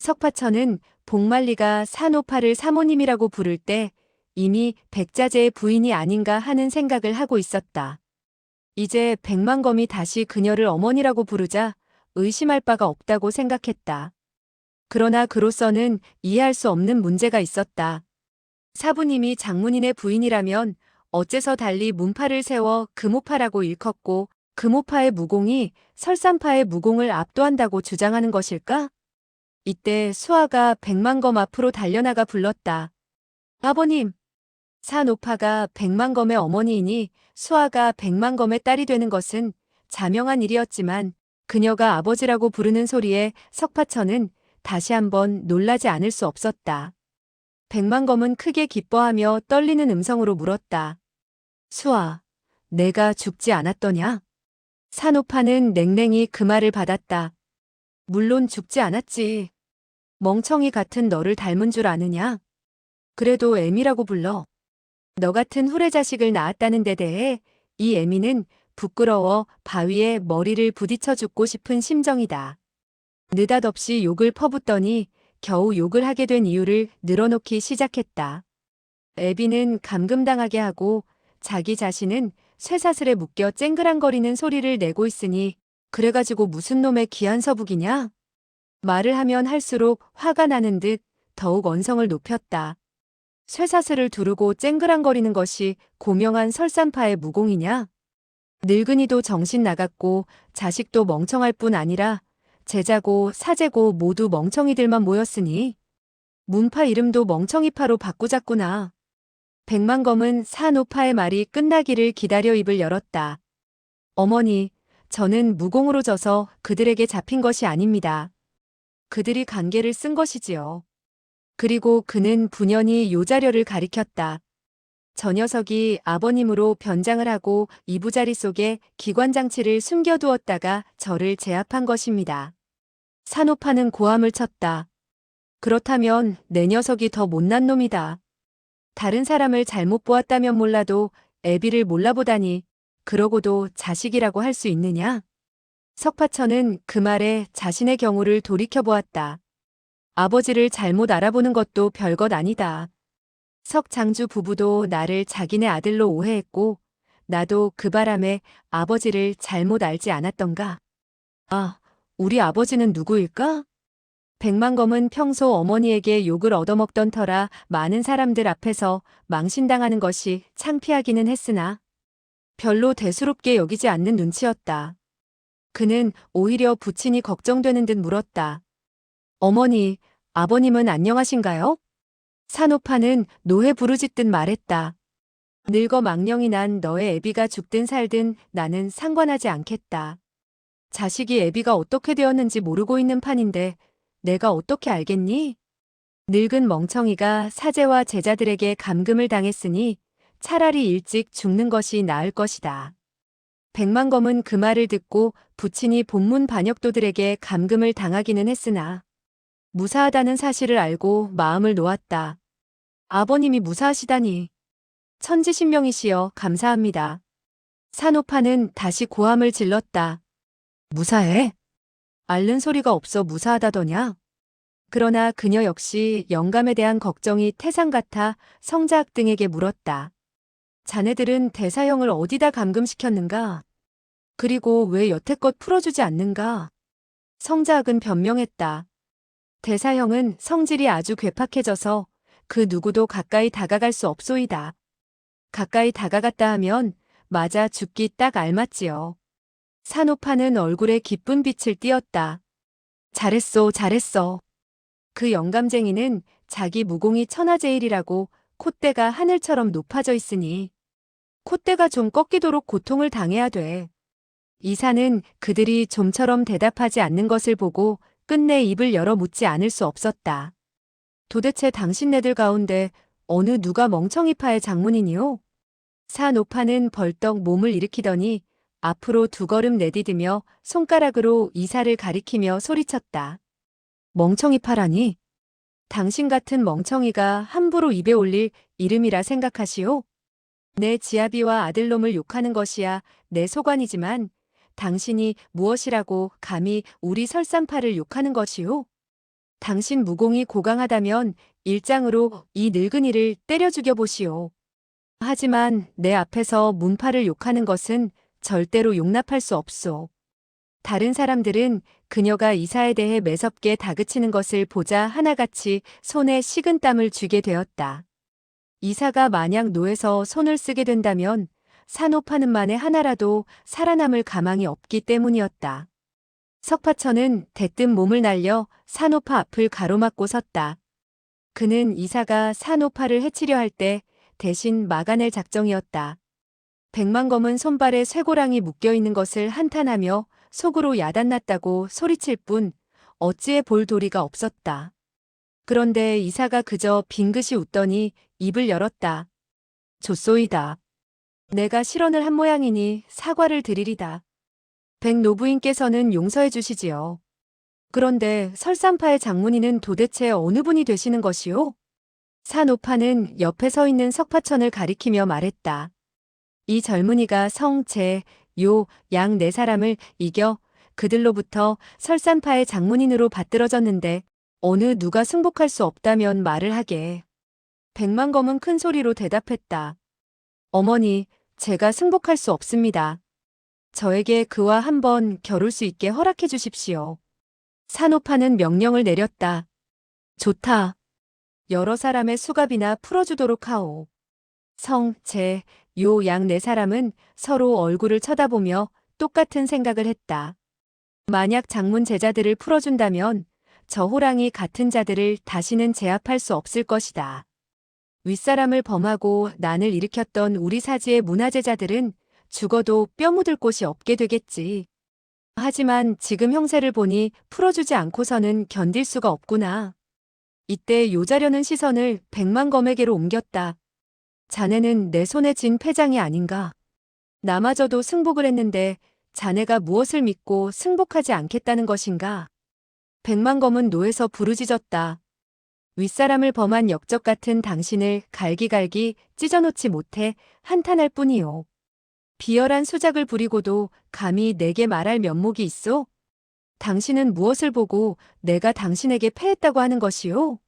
석파천은 복만리가 산오파를 사모님이라고 부를 때 이미 백자재의 부인이 아닌가 하는 생각을 하고 있었다. 이제 백만검이 다시 그녀를 어머니라고 부르자 의심할 바가 없다고 생각했다. 그러나 그로서는 이해할 수 없는 문제가 있었다. 사부님이 장문인의 부인이라면 어째서 달리 문파를 세워 금오파라고 일컫고 금오파의 무공이 설산파의 무공을 압도한다고 주장하는 것일까? 이때 수아가 백만검 앞으로 달려나가 불렀다. 아버님! 산오파가 백만검의 어머니이니 수아가 백만검의 딸이 되는 것은 자명한 일이었지만 그녀가 아버지라고 부르는 소리에 석파천은 다시 한번 놀라지 않을 수 없었다. 백만검은 크게 기뻐하며 떨리는 음성으로 물었다. 수아, 내가 죽지 않았더냐? 산오파는 냉랭히 그 말을 받았다. 물론 죽지 않았지. 멍청이 같은 너를 닮은 줄 아느냐? 그래도 애미라고 불러. 너 같은 후레자식을 낳았다는 데 대해 이 애미는 부끄러워 바위에 머리를 부딪혀 죽고 싶은 심정이다. 느닷없이 욕을 퍼붓더니 겨우 욕을 하게 된 이유를 늘어놓기 시작했다. 애비는 감금당하게 하고 자기 자신은 쇠사슬에 묶여 쨍그랑거리는 소리를 내고 있으니 그래가지고 무슨 놈의 귀한 서북이냐? 말을 하면 할수록 화가 나는 듯 더욱 언성을 높였다. 쇠사슬을 두르고 쨍그랑거리는 것이 고명한 설산파의 무공이냐? 늙은이도 정신 나갔고 자식도 멍청할 뿐 아니라 제자고 사제고 모두 멍청이들만 모였으니 문파 이름도 멍청이파로 바꾸자꾸나. 백만검은 산오파의 말이 끝나기를 기다려 입을 열었다. 어머니, 저는 무공으로 져서 그들에게 잡힌 것이 아닙니다. 그들이 관계를 쓴 것이지요. 그리고 그는 분연히 요자려를 가리켰다. 저 녀석이 아버님으로 변장을 하고 이부자리 속에 기관장치를 숨겨두었다가 저를 제압한 것입니다. 산오파는 고함을 쳤다. 그렇다면 내 녀석이 더 못난 놈이다. 다른 사람을 잘못 보았다면 몰라도 애비를 몰라보다니 그러고도 자식이라고 할 수 있느냐? 석파천은 그 말에 자신의 경우를 돌이켜보았다. 아버지를 잘못 알아보는 것도 별것 아니다. 석장주 부부도 나를 자기네 아들로 오해했고 나도 그 바람에 아버지를 잘못 알지 않았던가. 아, 우리 아버지는 누구일까? 백만검은 평소 어머니에게 욕을 얻어먹던 터라 많은 사람들 앞에서 망신당하는 것이 창피하기는 했으나 별로 대수롭게 여기지 않는 눈치였다. 그는 오히려 부친이 걱정되는 듯 물었다. 어머니, 아버님은 안녕하신가요? 산오파는 노해 부르짖듯 말했다. 늙어 망령이 난 너의 애비가 죽든 살든 나는 상관하지 않겠다. 자식이 애비가 어떻게 되었는지 모르고 있는 판인데 내가 어떻게 알겠니? 늙은 멍청이가 사제와 제자들에게 감금을 당했으니 차라리 일찍 죽는 것이 나을 것이다. 백만검은 그 말을 듣고 부친이 본문 반역도들에게 감금을 당하기는 했으나 무사하다는 사실을 알고 마음을 놓았다. 아버님이 무사하시다니. 천지신명이시여 감사합니다. 산오파는 다시 고함을 질렀다. 무사해? 앓는 소리가 없어 무사하다더냐? 그러나 그녀 역시 영감에 대한 걱정이 태산 같아 성자학 등에게 물었다. 자네들은 대사형을 어디다 감금시켰는가? 그리고 왜 여태껏 풀어주지 않는가? 성자학은 변명했다. 대사형은 성질이 아주 괴팍해져서 그 누구도 가까이 다가갈 수 없소이다. 가까이 다가갔다 하면 맞아 죽기 딱 알맞지요. 산오파는 얼굴에 기쁜 빛을 띠었다. 잘했어, 잘했어. 그 영감쟁이는 자기 무공이 천하제일이라고 콧대가 하늘처럼 높아져 있으니 콧대가 좀 꺾이도록 고통을 당해야 돼. 이사는 그들이 좀처럼 대답하지 않는 것을 보고 끝내 입을 열어 묻지 않을 수 없었다. 도대체 당신네들 가운데 어느 누가 멍청이파의 장문이니요? 산오파는 벌떡 몸을 일으키더니 앞으로 두 걸음 내디디며 손가락으로 이사를 가리키며 소리쳤다. 멍청이파라니? 당신 같은 멍청이가 함부로 입에 올릴 이름이라 생각하시오? 내 지아비와 아들놈을 욕하는 것이야 내 소관이지만 당신이 무엇이라고 감히 우리 설산파를 욕하는 것이오? 당신 무공이 고강하다면 일장으로 이 늙은이를 때려 죽여보시오. 하지만 내 앞에서 문파를 욕하는 것은 절대로 용납할 수 없소. 다른 사람들은 그녀가 이사에 대해 매섭게 다그치는 것을 보자 하나같이 손에 식은땀을 쥐게 되었다. 이사가 만약 노에서 손을 쓰게 된다면 산호파는 만에 하나라도 살아남을 가망이 없기 때문이었다. 석파천은 대뜸 몸을 날려 산호파 앞을 가로막고 섰다. 그는 이사가 산호파를 해치려 할 때 대신 막아낼 작정이었다. 백만검은 손발에 쇠고랑이 묶여있는 것을 한탄하며 속으로 야단났다고 소리칠 뿐 어찌해 볼 도리가 없었다. 그런데 이사가 그저 빙긋이 웃더니 입을 열었다. 좋소이다. 내가 실언을 한 모양이니 사과를 드리리다. 백 노부인께서는 용서해 주시지요. 그런데 설산파의 장문이는 도대체 어느 분이 되시는 것이오? 산오파는 옆에 서 있는 석파천을 가리키며 말했다. 이 젊은이가 성, 제, 요, 양 네 사람을 이겨 그들로부터 설산파의 장문인으로 받들어졌는데 어느 누가 승복할 수 없다면 말을 하게. 백만검은 큰 소리로 대답했다. 어머니, 제가 승복할 수 없습니다. 저에게 그와 한번 겨룰 수 있게 허락해 주십시오. 산오파는 명령을 내렸다. 좋다. 여러 사람의 수갑이나 풀어주도록 하오. 성, 제, 요 양 네 사람은 서로 얼굴을 쳐다보며 똑같은 생각을 했다. 만약 장문 제자들을 풀어준다면 저 호랑이 같은 자들을 다시는 제압할 수 없을 것이다. 윗사람을 범하고 난을 일으켰던 우리 사지의 문화제자들은 죽어도 뼈 묻을 곳이 없게 되겠지. 하지만 지금 형세를 보니 풀어주지 않고서는 견딜 수가 없구나. 이때 요자려는 시선을 백만검에게로 옮겼다. 자네는 내 손에 쥔 패장이 아닌가. 나마저도 승복을 했는데 자네가 무엇을 믿고 승복하지 않겠다는 것인가. 백만검은 노에서 부르짖었다. 윗사람을 범한 역적 같은 당신을 갈기갈기 찢어놓지 못해 한탄할 뿐이요. 비열한 수작을 부리고도 감히 내게 말할 면목이 있어? 당신은 무엇을 보고 내가 당신에게 패했다고 하는 것이요?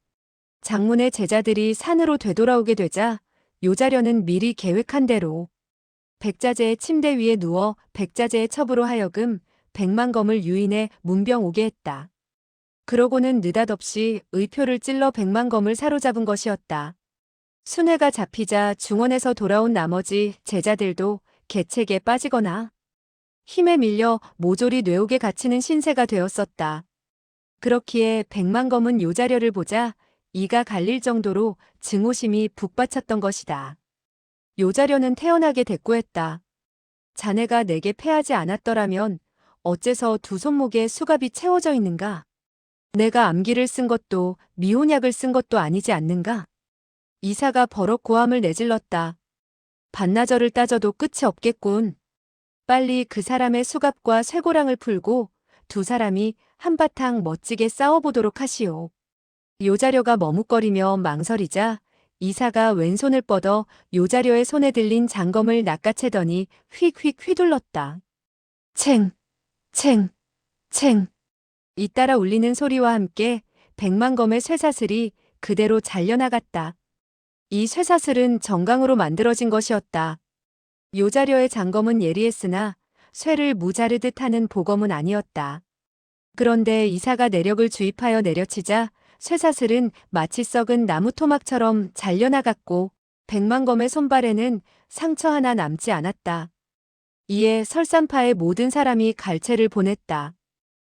장문의 제자들이 산으로 되돌아오게 되자 요자려는 미리 계획한 대로 백자재의 침대 위에 누워 백자재의 첩으로 하여금 백만검을 유인해 문병 오게 했다. 그러고는 느닷없이 의표를 찔러 백만검을 사로잡은 것이었다. 순회가 잡히자 중원에서 돌아온 나머지 제자들도 계책에 빠지거나 힘에 밀려 모조리 뇌옥에 갇히는 신세가 되었었다. 그렇기에 백만검은 요자려를 보자 이가 갈릴 정도로 증오심이 북받쳤던 것이다. 요자려는 태연하게 대꾸했다. 자네가 내게 패하지 않았더라면 어째서 두 손목에 수갑이 채워져 있는가? 내가 암기를 쓴 것도 미혼약을 쓴 것도 아니지 않는가? 이사가 버럭 고함을 내질렀다. 반나절을 따져도 끝이 없겠군. 빨리 그 사람의 수갑과 쇠고랑을 풀고 두 사람이 한바탕 멋지게 싸워보도록 하시오. 요자려가 머뭇거리며 망설이자 이사가 왼손을 뻗어 요자려의 손에 들린 장검을 낚아채더니 휙휙 휘둘렀다. 챙, 챙, 챙. 잇따라 울리는 소리와 함께 백만검의 쇠사슬이 그대로 잘려나갔다. 이 쇠사슬은 정강으로 만들어진 것이었다. 요자려의 장검은 예리했으나 쇠를 무자르듯 하는 보검은 아니었다. 그런데 이사가 내력을 주입하여 내려치자 쇠사슬은 마치 썩은 나무 토막처럼 잘려나갔고 백만검의 손발에는 상처 하나 남지 않았다. 이에 설산파의 모든 사람이 갈채를 보냈다.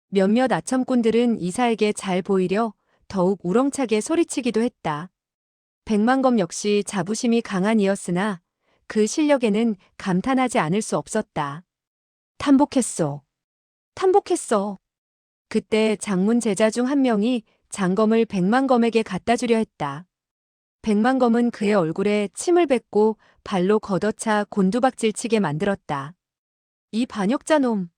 몇몇 아첨꾼들은 이사에게 잘 보이려 더욱 우렁차게 소리치기도 했다. 백만검 역시 자부심이 강한 이였으나 그 실력에는 감탄하지 않을 수 없었다. 탐복했어. 탐복했어. 그때 장문 제자 중 한 명이 장검을 백만검에게 갖다 주려 했다. 백만검은 그의 얼굴에 침을 뱉고 발로 걷어차 곤두박질 치게 만들었다. 이 반역자놈.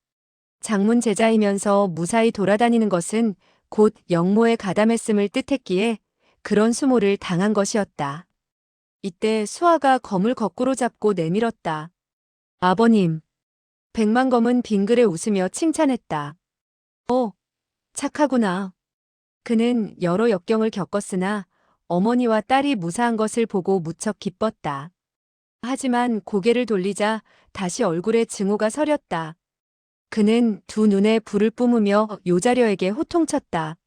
장문 제자이면서 무사히 돌아다니는 것은 곧 영모에 가담했음을 뜻했기에 그런 수모를 당한 것이었다. 이때 수아가 검을 거꾸로 잡고 내밀었다. 아버님. 백만검은 빙그레 웃으며 칭찬했다. 착하구나. 그는 여러 역경을 겪었으나 어머니와 딸이 무사한 것을 보고 무척 기뻤다. 하지만 고개를 돌리자 다시 얼굴에 증오가 서렸다. 그는 두 눈에 불을 뿜으며 요자려에게 호통쳤다.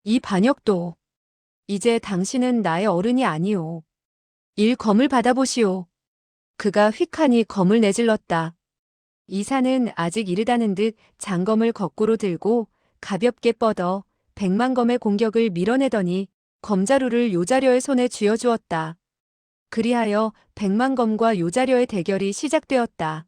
이 반역도. 이제 당신은 나의 어른이 아니오. 검을 받아보시오. 그가 휙하니 검을 내질렀다. 이사는 아직 이르다는 듯 장검을 거꾸로 들고 가볍게 뻗어 백만검의 공격을 밀어내더니 검자루를 요자려의 손에 쥐어주었다. 그리하여 백만검과 요자려의 대결이 시작되었다.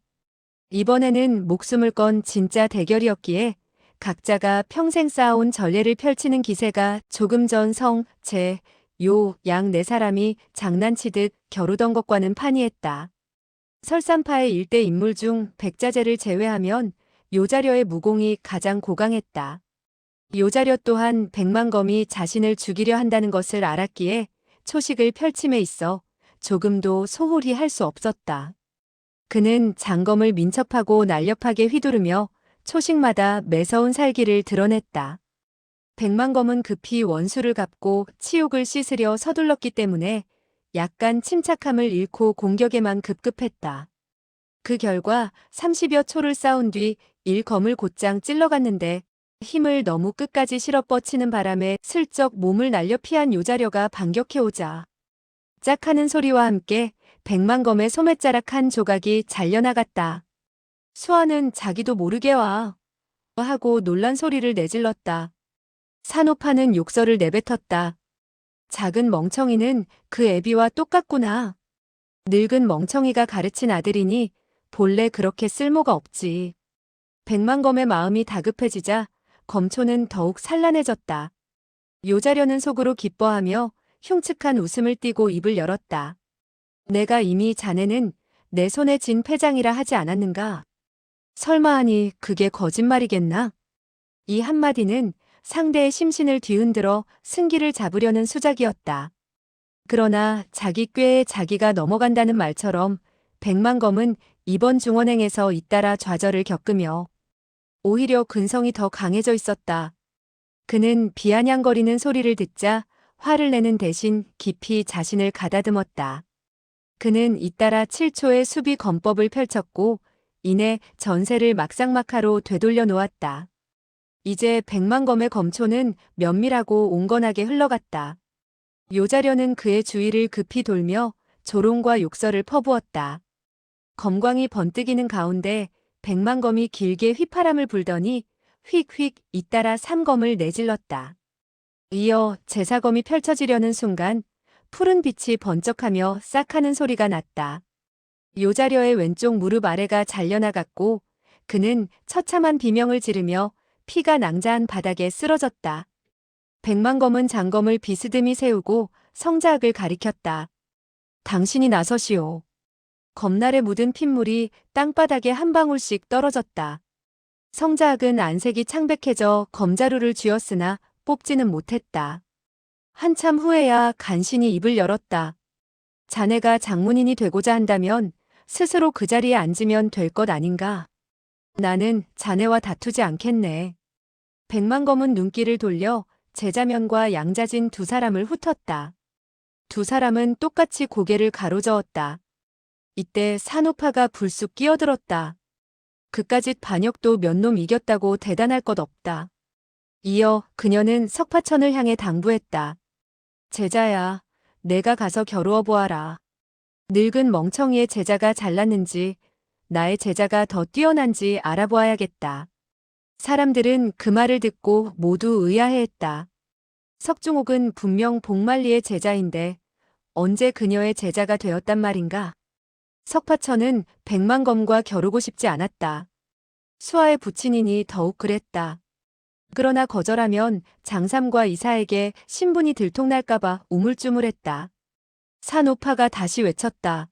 이번에는 목숨을 건 진짜 대결이었기에 각자가 평생 쌓아온 전례를 펼치는 기세가 조금 전 성, 제, 요, 양 네 사람이 장난치듯 겨루던 것과는 판이했다. 설산파의 일대 인물 중 백자재를 제외하면 요자려의 무공이 가장 고강했다. 요자려 또한 백만검이 자신을 죽이려 한다는 것을 알았기에 초식을 펼침에 있어 조금도 소홀히 할 수 없었다. 그는 장검을 민첩하고 날렵하게 휘두르며 초식마다 매서운 살기를 드러냈다. 백만검은 급히 원수를 갚고 치욕을 씻으려 서둘렀기 때문에 약간 침착함을 잃고 공격에만 급급했다. 그 결과 30여 초를 싸운 뒤 일검을 곧장 찔러갔는데 힘을 너무 끝까지 실어 뻗치는 바람에 슬쩍 몸을 날려 피한 요자려가 반격해오자 짝하는 소리와 함께 백만검의 소매자락 한 조각이 잘려나갔다. 수아는 자기도 모르게 와 하고 놀란 소리를 내질렀다. 산호파는 욕설을 내뱉었다. 작은 멍청이는 그 애비와 똑같구나. 늙은 멍청이가 가르친 아들이니 본래 그렇게 쓸모가 없지. 백만검의 마음이 다급해지자 검초는 더욱 산란해졌다. 요자려는 속으로 기뻐하며 흉측한 웃음을 띠고 입을 열었다. 내가 이미 자네는 내 손에 진 패장이라 하지 않았는가? 설마 하니 그게 거짓말이겠나? 이 한마디는 상대의 심신을 뒤흔들어 승기를 잡으려는 수작이었다. 그러나 자기 꾀에 자기가 넘어간다는 말처럼 백만검은 이번 중원행에서 잇따라 좌절을 겪으며 오히려 근성이 더 강해져 있었다. 그는 비아냥거리는 소리를 듣자 화를 내는 대신 깊이 자신을 가다듬었다. 그는 잇따라 7초의 수비 검법을 펼쳤고 이내 전세를 막상막하로 되돌려 놓았다. 이제 백만검의 검초는 면밀하고 온건하게 흘러갔다. 요자려는 그의 주위를 급히 돌며 조롱과 욕설을 퍼부었다. 검광이 번뜩이는 가운데 백만검이 길게 휘파람을 불더니 휙휙 잇따라 3검을 내질렀다. 이어 제사검이 펼쳐지려는 순간 푸른 빛이 번쩍하며 싹 하는 소리가 났다. 요자려의 왼쪽 무릎 아래가 잘려나갔고 그는 처참한 비명을 지르며 피가 낭자한 바닥에 쓰러졌다. 백만검은 장검을 비스듬히 세우고 성자학을 가리켰다. 당신이 나서시오. 검날에 묻은 핏물이 땅바닥에 한 방울씩 떨어졌다. 성자학은 안색이 창백해져 검자루를 쥐었으나 뽑지는 못했다. 한참 후에야 간신히 입을 열었다. 자네가 장문인이 되고자 한다면 스스로 그 자리에 앉으면 될 것 아닌가? 나는 자네와 다투지 않겠네. 백만검은 눈길을 돌려 제자면과 양자진 두 사람을 훑었다. 두 사람은 똑같이 고개를 가로저었다. 이때 산호파가 불쑥 끼어들었다. 그까짓 반역도 몇 놈 이겼다고 대단할 것 없다. 이어 그녀는 석파천을 향해 당부했다. 제자야, 내가 가서 겨루어 보아라. 늙은 멍청이의 제자가 잘났는지 나의 제자가 더 뛰어난지 알아보아야겠다. 사람들은 그 말을 듣고 모두 의아해했다. 석중옥은 분명 복만리의 제자인데 언제 그녀의 제자가 되었단 말인가? 석파천은 백만검과 겨루고 싶지 않았다. 수아의 부친이니 더욱 그랬다. 그러나 거절하면 장삼과 이사에게 신분이 들통날까봐 우물쭈물했다. 산오파가 다시 외쳤다.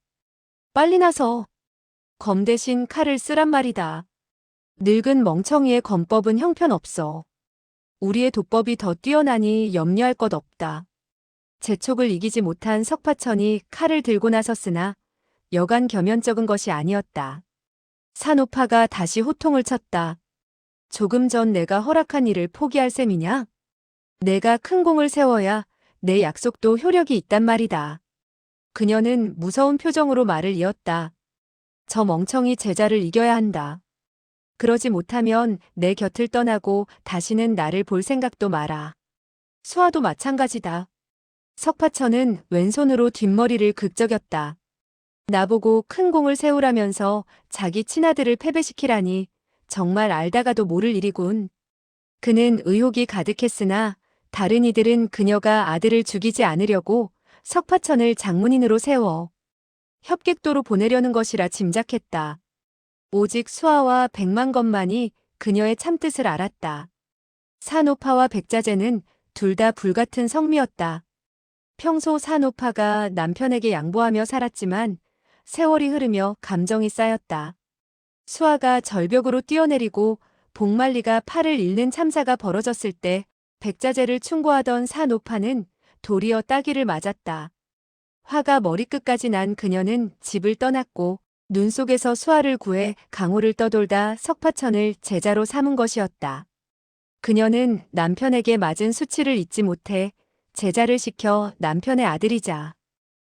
빨리 나서. 검 대신 칼을 쓰란 말이다. 늙은 멍청이의 검법은 형편없어. 우리의 도법이 더 뛰어나니 염려할 것 없다. 재촉을 이기지 못한 석파천이 칼을 들고 나섰으나 여간 겸연쩍은 것이 아니었다. 산오파가 다시 호통을 쳤다. 조금 전 내가 허락한 일을 포기할 셈이냐? 내가 큰 공을 세워야 내 약속도 효력이 있단 말이다. 그녀는 무서운 표정으로 말을 이었다. 저 멍청이 제자를 이겨야 한다. 그러지 못하면 내 곁을 떠나고 다시는 나를 볼 생각도 마라. 수아도 마찬가지다. 석파천은 왼손으로 뒷머리를 극적였다. 나보고 큰 공을 세우라면서 자기 친아들을 패배시키라니 정말 알다가도 모를 일이군. 그는 의혹이 가득했으나 다른 이들은 그녀가 아들을 죽이지 않으려고 석파천을 장문인으로 세워 협객도로 보내려는 것이라 짐작했다. 오직 수아와 백만건만이 그녀의 참뜻을 알았다. 산오파와 백자재는 둘 다 불같은 성미였다. 평소 산오파가 남편에게 양보하며 살았지만 세월이 흐르며 감정이 쌓였다. 수아가 절벽으로 뛰어내리고 복만리가 팔을 잃는 참사가 벌어졌을 때 백자재를 충고하던 산오파는 도리어 따귀를 맞았다. 화가 머리끝까지 난 그녀는 집을 떠났고 눈 속에서 수아를 구해 강호를 떠돌다 석파천을 제자로 삼은 것이었다. 그녀는 남편에게 맞은 수치를 잊지 못해 제자를 시켜 남편의 아들이자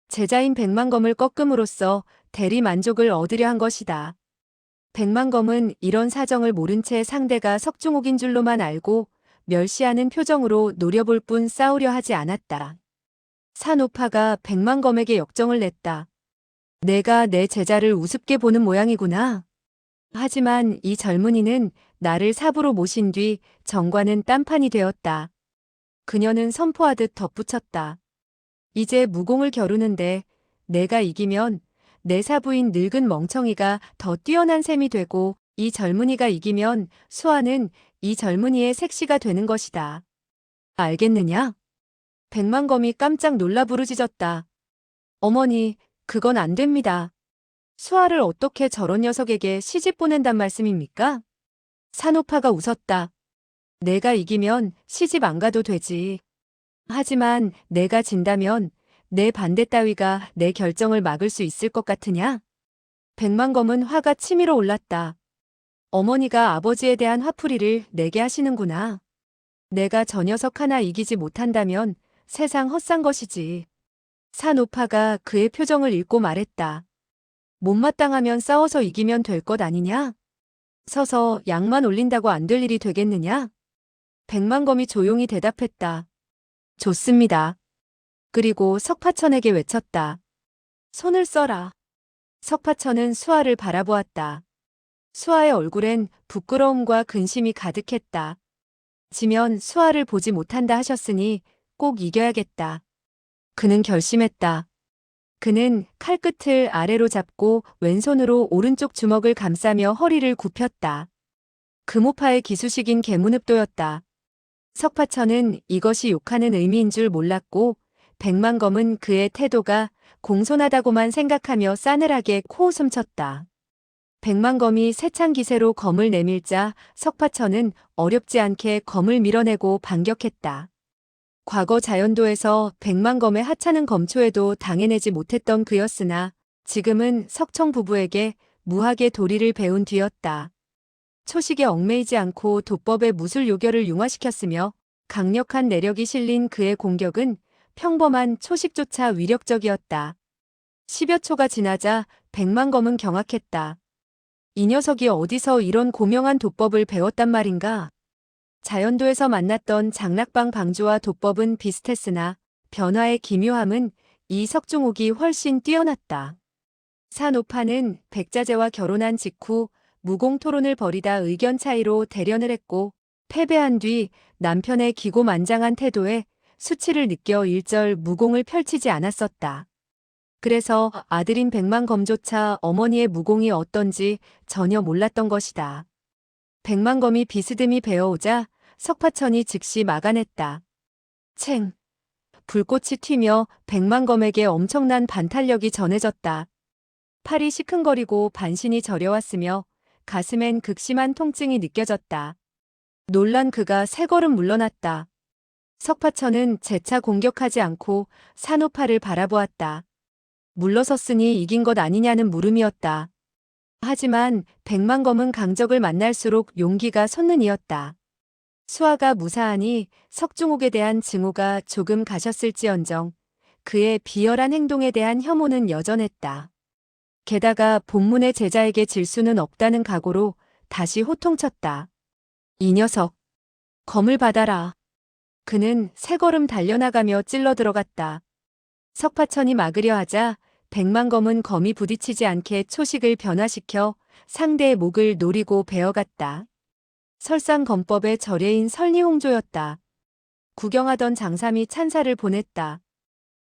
제자인 백만검을 꺾음으로써 대리 만족을 얻으려 한 것이다. 백만검은 이런 사정을 모른 채 상대가 석중옥인 줄로만 알고 멸시하는 표정으로 노려볼 뿐 싸우려 하지 않았다. 산오파가 백만검에게 역정을 냈다. 내가 내 제자를 우습게 보는 모양이구나. 하지만 이 젊은이는 나를 사부로 모신 뒤 정과는 딴판이 되었다. 그녀는 선포하듯 덧붙였다. 이제 무공을 겨루는데 내가 이기면 내 사부인 늙은 멍청이가 더 뛰어난 셈이 되고 이 젊은이가 이기면 수아는 이 젊은이의 색시가 되는 것이다. 알겠느냐? 백만검이 깜짝 놀라 부르짖었다. 어머니, 그건 안 됩니다. 수아를 어떻게 저런 녀석에게 시집 보낸단 말씀입니까? 산오파가 웃었다. 내가 이기면 시집 안 가도 되지. 하지만 내가 진다면 내 반대 따위가 내 결정을 막을 수 있을 것 같으냐? 백만검은 화가 치밀어 올랐다. 어머니가 아버지에 대한 화풀이를 내게 하시는구나. 내가 저 녀석 하나 이기지 못한다면 세상 헛산 것이지. 산오파가 그의 표정을 읽고 말했다. 못마땅하면 싸워서 이기면 될 것 아니냐? 서서 약만 올린다고 안 될 일이 되겠느냐? 백만검이 조용히 대답했다. 좋습니다. 그리고 석파천에게 외쳤다. 손을 써라. 석파천은 수아를 바라보았다. 수아의 얼굴엔 부끄러움과 근심이 가득했다. 지면 수아를 보지 못한다 하셨으니 꼭 이겨야겠다. 그는 결심했다. 그는 칼끝을 아래로 잡고 왼손으로 오른쪽 주먹을 감싸며 허리를 굽혔다. 금오파의 기수식인 개문읍도였다. 석파천은 이것이 욕하는 의미인 줄 몰랐고 백만검은 그의 태도가 공손하다고만 생각하며 싸늘하게 코웃음 쳤다. 백만검이 세찬 기세로 검을 내밀자 석파천은 어렵지 않게 검을 밀어내고 반격했다. 과거 자연도에서 백만검의 하찮은 검초에도 당해내지 못했던 그였으나 지금은 석청 부부에게 무학의 도리를 배운 뒤였다. 초식에 얽매이지 않고 도법의 무술 요결을 융화시켰으며 강력한 내력이 실린 그의 공격은 평범한 초식조차 위력적이었다. 10여 초가 지나자 백만검은 경악했다. 이 녀석이 어디서 이런 고명한 도법을 배웠단 말인가? 자연도에서 만났던 장락방 방주와 도법은 비슷했으나 변화의 기묘함은 이 석중옥이 훨씬 뛰어났다. 산오파는 백자재와 결혼한 직후 무공 토론을 벌이다 의견 차이로 대련을 했고 패배한 뒤 남편의 기고만장한 태도에 수치를 느껴 일절 무공을 펼치지 않았었다. 그래서 아들인 백만검조차 어머니의 무공이 어떤지 전혀 몰랐던 것이다. 백만검이 비스듬히 베어오자 석파천이 즉시 막아냈다. 챙! 불꽃이 튀며 백만검에게 엄청난 반탄력이 전해졌다. 팔이 시큰거리고 반신이 저려왔으며 가슴엔 극심한 통증이 느껴졌다. 놀란 그가 세 걸음 물러났다. 석파천은 재차 공격하지 않고 산오파를 바라보았다. 물러섰으니 이긴 것 아니냐는 물음이었다. 하지만 백만검은 강적을 만날수록 용기가 솟는 이었다. 수화가 무사하니 석중옥에 대한 증오가 조금 가셨을지언정 그의 비열한 행동에 대한 혐오는 여전했다. 게다가 본문의 제자에게 질 수는 없다는 각오로 다시 호통쳤다. 이 녀석, 검을 받아라. 그는 세 걸음 달려나가며 찔러 들어갔다. 석파천이 막으려 하자 백만검은 검이 부딪히지 않게 초식을 변화시켜 상대의 목을 노리고 베어갔다. 설상검법의 절예인 설리홍조였다. 구경하던 장삼이 찬사를 보냈다.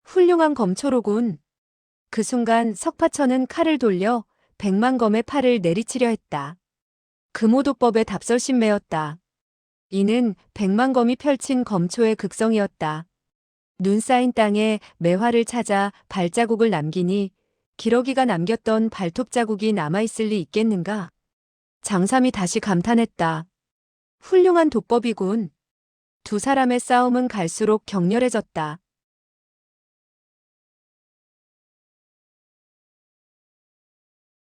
훌륭한 검초로군. 그 순간 석파천은 칼을 돌려 백만검의 팔을 내리치려 했다. 금오도법의 답설신매였다. 이는 백만검이 펼친 검초의 극성이었다. 눈 쌓인 땅에 매화를 찾아 발자국을 남기니 기러기가 남겼던 발톱 자국이 남아있을 리 있겠는가? 장삼이 다시 감탄했다. 훌륭한 도법이군. 두 사람의 싸움은 갈수록 격렬해졌다.